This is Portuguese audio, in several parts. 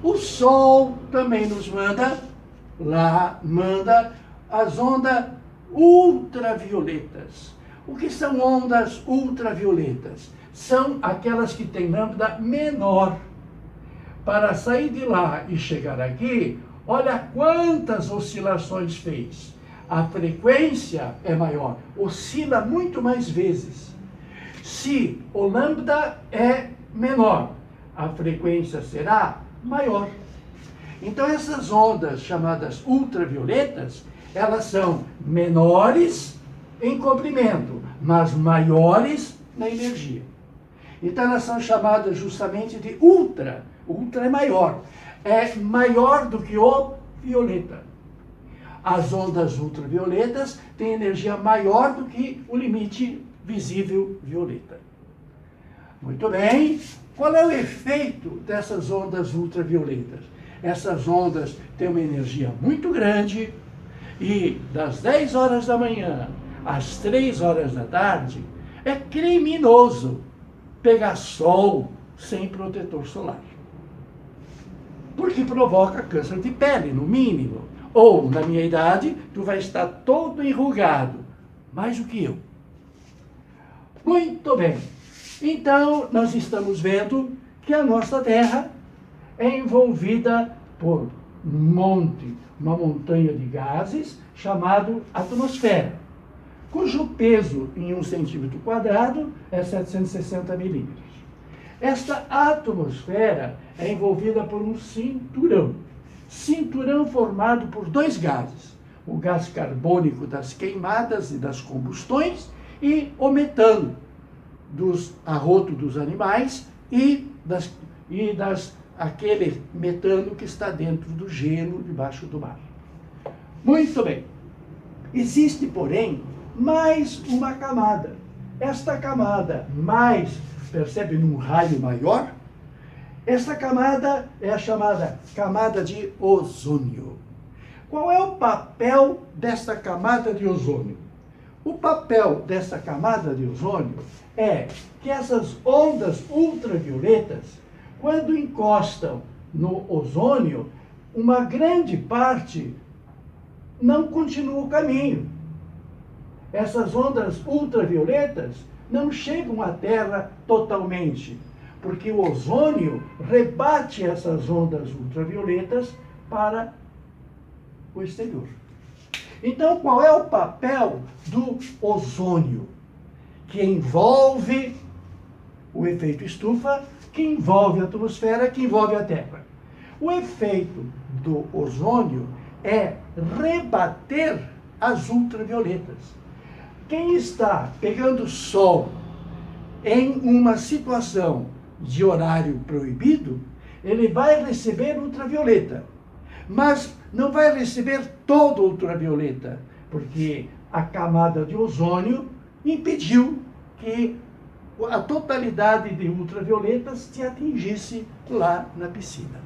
O Sol também nos manda as ondas ultravioletas. O que são ondas ultravioletas? São aquelas que têm lambda menor. Para sair de lá e chegar aqui, olha quantas oscilações fez. A frequência é maior, oscila muito mais vezes. Se o lambda é menor, a frequência será maior. Então essas ondas chamadas ultravioletas, elas são menores em comprimento, mas maiores na energia. Então elas são chamadas justamente de ultra. Ultra é maior do que o violeta. As ondas ultravioletas têm energia maior do que o limite visível violeta. Muito bem. Qual é o efeito dessas ondas ultravioletas? Essas ondas têm uma energia muito grande e das 10 horas da manhã às 3 horas da tarde é criminoso pegar sol sem protetor solar. Porque provoca câncer de pele, no mínimo. Ou, na minha idade, tu vai estar todo enrugado, mais do que eu. Muito bem. Então, nós estamos vendo que a nossa Terra é envolvida por uma montanha de gases chamado atmosfera, cujo peso em 1 centímetro quadrado é 760 milímetros. Esta atmosfera é envolvida por um cinturão formado por 2 gases, o gás carbônico das queimadas e das combustões e o metano dos arrotos dos animais e aquele metano que está dentro do gelo debaixo do mar. Muito bem. Existe, porém, mais uma camada. Esta camada percebe num raio maior? Esta camada é a chamada camada de ozônio. Qual é o papel desta camada de ozônio? O papel dessa camada de ozônio é que essas ondas ultravioletas, quando encostam no ozônio, uma grande parte não continua o caminho. Essas ondas ultravioletas não chegam à Terra totalmente, porque o ozônio rebate essas ondas ultravioletas para o exterior. Então, qual é o papel do ozônio? Que envolve o efeito estufa, que envolve a atmosfera, que envolve a Terra. O efeito do ozônio é rebater as ultravioletas. Quem está pegando sol em uma situação de horário proibido, ele vai receber ultravioleta, mas não vai receber todo o ultravioleta, porque a camada de ozônio impediu que a totalidade de ultravioletas te atingisse lá na piscina.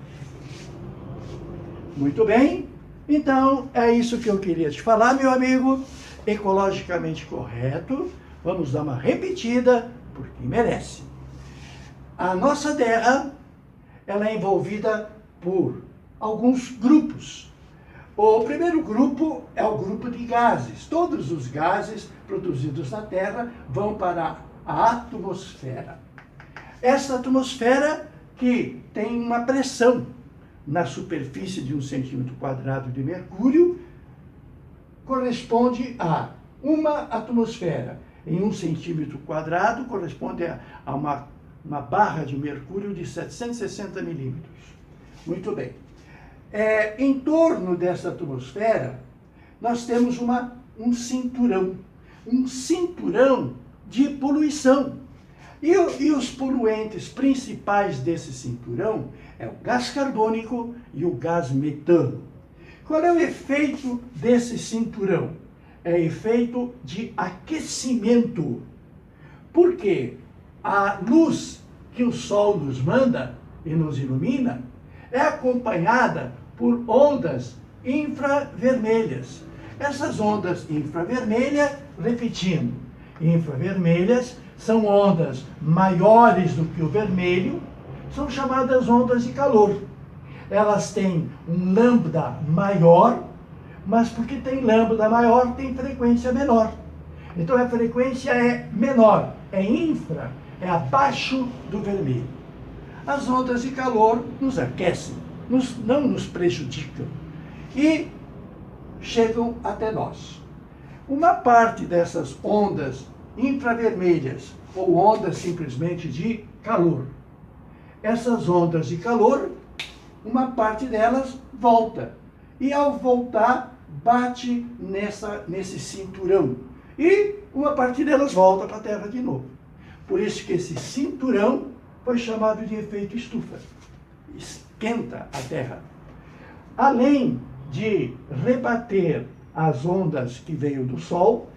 Muito bem, então é isso que eu queria te falar, meu amigo. Ecologicamente correto. Vamos dar uma repetida, porque merece. A nossa Terra, ela é envolvida por alguns grupos. O primeiro grupo é o grupo de gases. Todos os gases produzidos na Terra vão para a atmosfera. Essa atmosfera que tem uma pressão na superfície de 1 centímetro quadrado de mercúrio, corresponde a uma atmosfera em 1 centímetro quadrado, corresponde a uma barra de mercúrio de 760 milímetros. Muito bem. Em torno dessa atmosfera, nós temos um cinturão de poluição. E os poluentes principais desse cinturão é o gás carbônico e o gás metano. Qual é o efeito desse cinturão? É efeito de aquecimento. Porque a luz que o Sol nos manda e nos ilumina é acompanhada por ondas infravermelhas. Essas ondas infravermelhas, repetindo, infravermelhas são ondas maiores do que o vermelho, são chamadas ondas de calor. elas têm um lambda maior, mas porque tem lambda maior, tem frequência menor. Então a frequência é menor, é infra, é abaixo do vermelho. As ondas de calor nos aquecem, não nos prejudicam e chegam até nós. Uma parte dessas ondas infravermelhas, ou ondas simplesmente de calor, essas ondas de calor, uma parte delas volta. E ao voltar, bate nesse cinturão. E uma parte delas volta para a Terra de novo. Por isso que esse cinturão foi chamado de efeito estufa. Esquenta a Terra. Além de rebater as ondas que veio do Sol,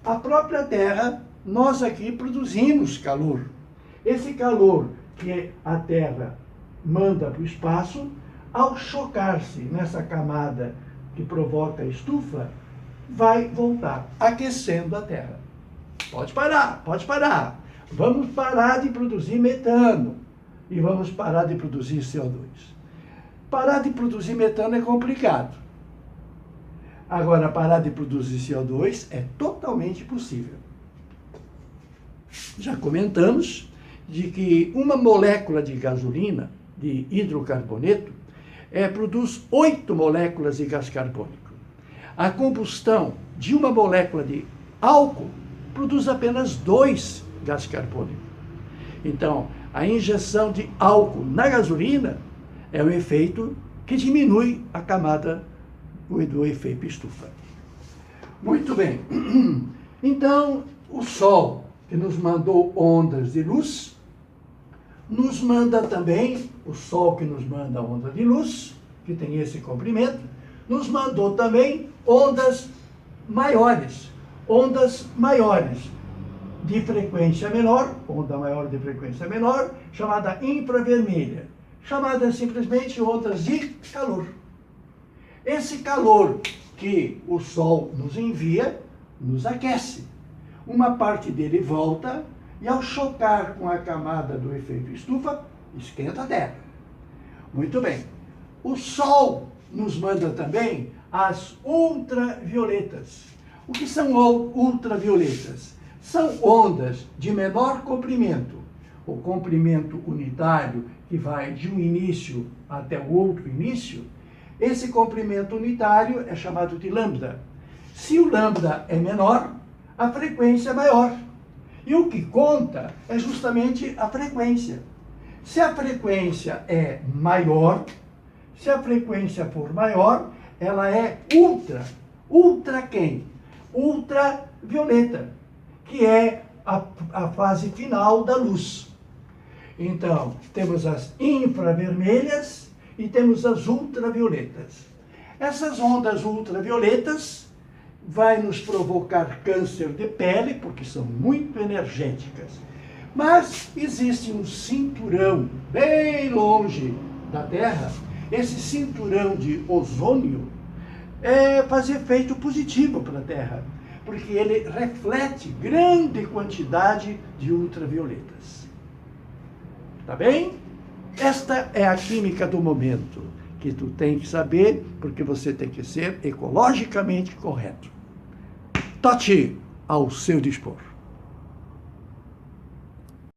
a própria Terra, nós aqui produzimos calor. Esse calor que a Terra manda para o espaço, ao chocar-se nessa camada que provoca a estufa, vai voltar, aquecendo a Terra. Pode parar, pode parar. Vamos parar de produzir metano e vamos parar de produzir CO2. Parar de produzir metano é complicado. Agora, parar de produzir CO2 é totalmente possível. Já comentamos de que uma molécula de gasolina, de hidrocarboneto, produz 8 moléculas de gás carbônico. A combustão de uma molécula de álcool produz apenas 2 gás carbônico. Então, a injeção de álcool na gasolina é um efeito que diminui a camada do efeito estufa. Muito bem. Então, o Sol, que nos mandou ondas de luz, nos manda também, o Sol que nos manda onda de luz, que tem esse comprimento, nos mandou também ondas maiores de frequência menor, onda maior de frequência menor, chamada infravermelha, chamada simplesmente ondas de calor. Esse calor que o Sol nos envia, nos aquece. Uma parte dele volta e ao chocar com a camada do efeito estufa, esquenta a Terra. Muito bem. O Sol nos manda também as ultravioletas. O que são ultravioletas? São ondas de menor comprimento. O comprimento unitário, que vai de um início até o outro início, esse comprimento unitário é chamado de lambda. Se o lambda é menor, a frequência é maior. E o que conta é justamente a frequência. Se a frequência é maior, se a frequência for maior, ela é ultra. Ultra quem? Ultravioleta, que é a fase final da luz. Então, temos as infravermelhas e temos as ultravioletas. Essas ondas ultravioletas vai nos provocar câncer de pele, porque são muito energéticas. Mas existe um cinturão bem longe da Terra. Esse cinturão de ozônio faz efeito positivo para a Terra, porque ele reflete grande quantidade de ultravioletas. Tá bem? Esta é a química do momento, que tu tem que saber, porque você tem que ser ecologicamente correto. Tote ao seu dispor.